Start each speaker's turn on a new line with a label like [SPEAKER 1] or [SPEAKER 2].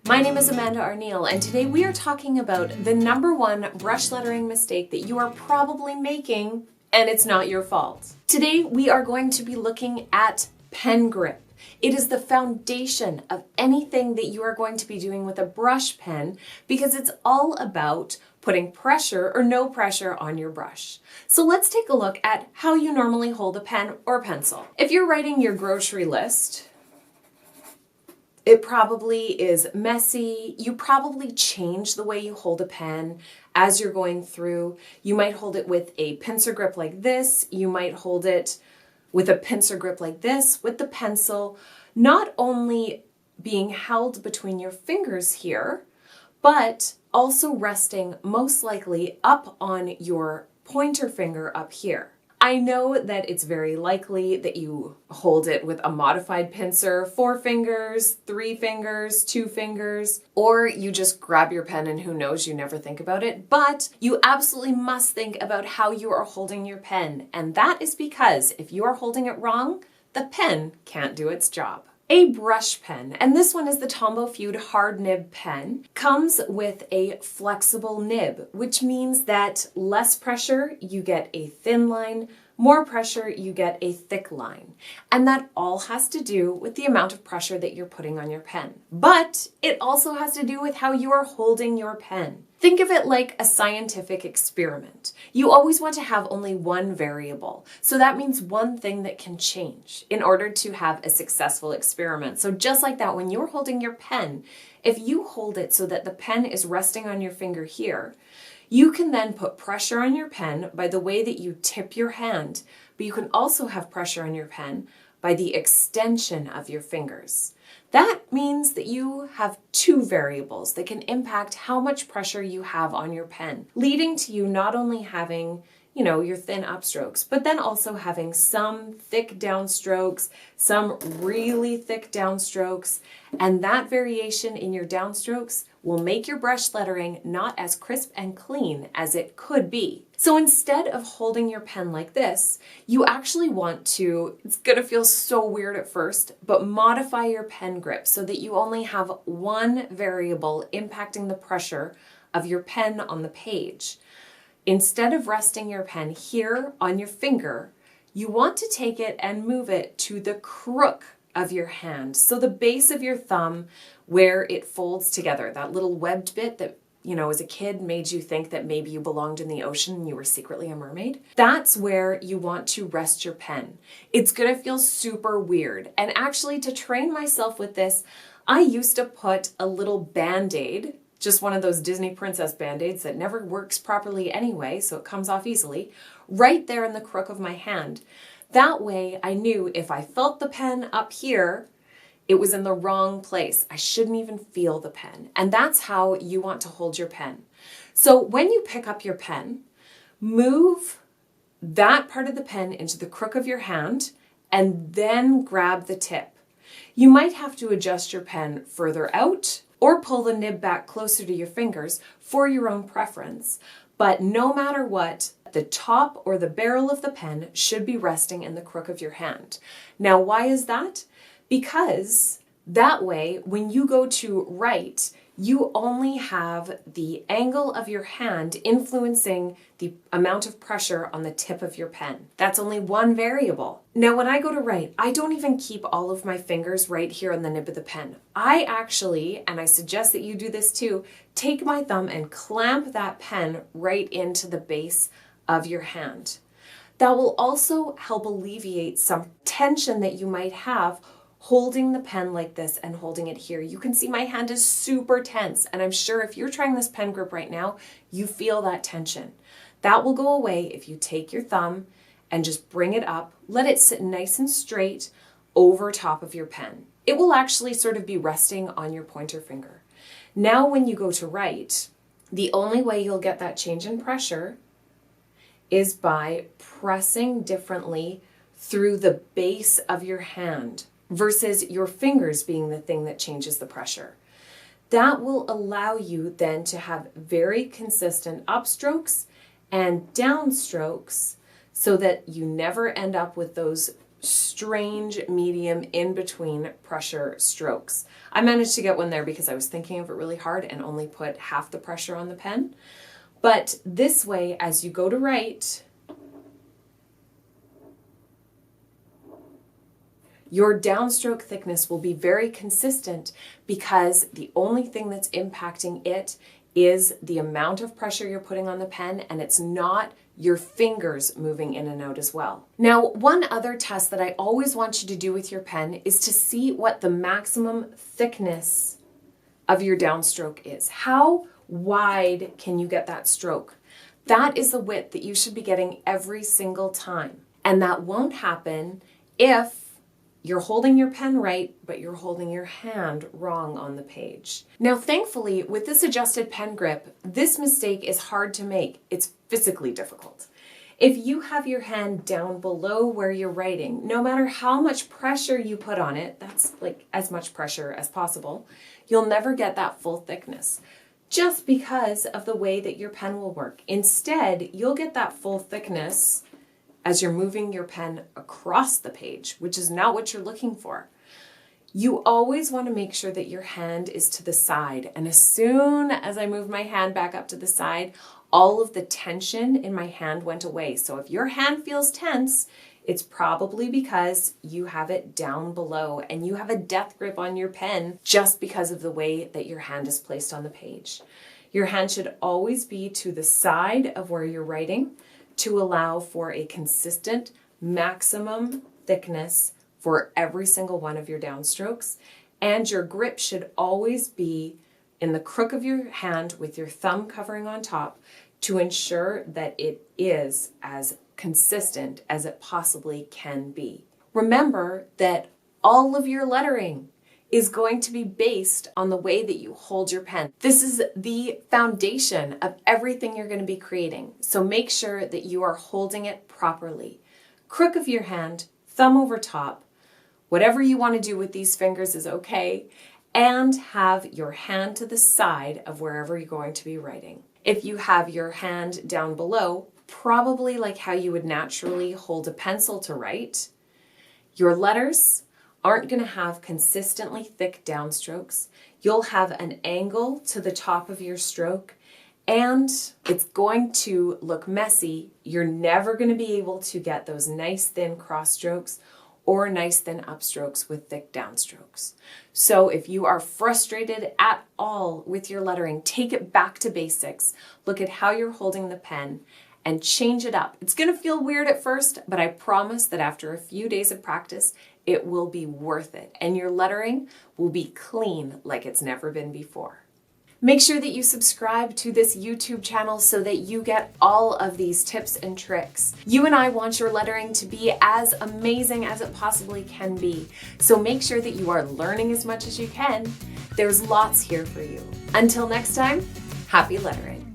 [SPEAKER 1] My name is Amanda Arneill, and today we are talking about the number one brush lettering mistake that you are probably making, and it's not your fault. Today we are going to be looking at pen grip. It is the foundation of anything that you are going to be doing with a brush pen because it's all about putting pressure or no pressure on your brush. So let's take a look at how you normally hold a pen or pencil. If you're writing your grocery list, it probably is messy. You probably change the way you hold a pen as you're going through. You might hold it with a pincer grip like this. You might hold it with a pincer grip like this with the pencil, not only being held between your fingers here, but also resting most likely up on your pointer finger up here. I know that it's very likely that you hold it with a modified pincer, 4 fingers, 3 fingers, 2 fingers, or you just grab your pen and who knows, you never think about it. But you absolutely must think about how you are holding your pen. And that is because if you are holding it wrong, the pen can't do its job. A brush pen, and this one is the Tombow Feud hard nib pen, comes with a flexible nib, which means that less pressure, you get a thin line, more pressure, you get a thick line. And that all has to do with the amount of pressure that you're putting on your pen. But it also has to do with how you are holding your pen. Think of it like a scientific experiment. You always want to have only one variable. So that means one thing that can change in order to have a successful experiment. So just like that, when you're holding your pen, if you hold it so that the pen is resting on your finger here, you can then put pressure on your pen by the way that you tip your hand, but you can also have pressure on your pen by the extension of your fingers. That means that you have 2 variables that can impact how much pressure you have on your pen, leading to you not only having, your thin upstrokes, but then also having some thick downstrokes, some really thick downstrokes, and that variation in your downstrokes will make your brush lettering not as crisp and clean as it could be. So instead of holding your pen like this, you actually want to, it's gonna feel so weird at first, but modify your pen grip so that you only have one variable impacting the pressure of your pen on the page. Instead of resting your pen here on your finger, you want to take it and move it to the crook of your hand. So the base of your thumb where it folds together, that little webbed bit that, as a kid made you think that maybe you belonged in the ocean and you were secretly a mermaid. That's where you want to rest your pen. It's gonna feel super weird. And actually, to train myself with this, I used to put a little Band-Aid, just one of those Disney princess Band-Aids that never works properly anyway, so it comes off easily, right there in the crook of my hand. That way I knew if I felt the pen up here, it was in the wrong place. I shouldn't even feel the pen. And that's how you want to hold your pen. So when you pick up your pen, move that part of the pen into the crook of your hand and then grab the tip. You might have to adjust your pen further out or pull the nib back closer to your fingers for your own preference. But no matter what, the top or the barrel of the pen should be resting in the crook of your hand. Now, why is that? Because that way, when you go to write, you only have the angle of your hand influencing the amount of pressure on the tip of your pen. That's only one variable. Now, when I go to write, I don't even keep all of my fingers right here on the nib of the pen. I actually, and I suggest that you do this too, take my thumb and clamp that pen right into the base of your hand. That will also help alleviate some tension that you might have holding the pen like this and holding it here. You can see my hand is super tense, and I'm sure if you're trying this pen grip right now, you feel that tension. That will go away if you take your thumb and just bring it up, let it sit nice and straight over top of your pen. It will actually sort of be resting on your pointer finger. Now when you go to write, the only way you'll get that change in pressure is by pressing differently through the base of your hand versus your fingers being the thing that changes the pressure. That will allow you then to have very consistent upstrokes and downstrokes so that you never end up with those strange medium in between pressure strokes. I managed to get one there because I was thinking of it really hard and only put half the pressure on the pen. But this way, as you go to write, your downstroke thickness will be very consistent because the only thing that's impacting it is the amount of pressure you're putting on the pen, and it's not your fingers moving in and out as well. Now, one other test that I always want you to do with your pen is to see what the maximum thickness of your downstroke is. How wide can you get that stroke? That is the width that you should be getting every single time. And that won't happen if you're holding your pen right, but you're holding your hand wrong on the page. Now, thankfully, with this adjusted pen grip, this mistake is hard to make. It's physically difficult. If you have your hand down below where you're writing, no matter how much pressure you put on it, that's like as much pressure as possible, you'll never get that full thickness just because of the way that your pen will work. Instead, you'll get that full thickness as you're moving your pen across the page, which is not what you're looking for. You always want to make sure that your hand is to the side. And as soon as I moved my hand back up to the side, all of the tension in my hand went away. So if your hand feels tense, it's probably because you have it down below and you have a death grip on your pen just because of the way that your hand is placed on the page. Your hand should always be to the side of where you're writing to allow for a consistent maximum thickness for every single one of your downstrokes. And your grip should always be in the crook of your hand with your thumb covering on top to ensure that it is as consistent as it possibly can be. Remember that all of your lettering is going to be based on the way that you hold your pen. This is the foundation of everything you're going to be creating. So make sure that you are holding it properly. Crook of your hand, thumb over top, whatever you want to do with these fingers is okay, and have your hand to the side of wherever you're going to be writing. If you have your hand down below, probably like how you would naturally hold a pencil to write, your letters aren't going to have consistently thick downstrokes. You'll have an angle to the top of your stroke, and it's going to look messy. You're never going to be able to get those nice thin cross strokes or nice thin upstrokes with thick downstrokes. So if you are frustrated at all with your lettering, take it back to basics. Look at how you're holding the pen and change it up. It's going to feel weird at first, but I promise that after a few days of practice, it will be worth it, and your lettering will be clean like it's never been before. Make sure that you subscribe to this YouTube channel so that you get all of these tips and tricks. You and I want your lettering to be as amazing as it possibly can be. So make sure that you are learning as much as you can. There's lots here for you. Until next time, happy lettering.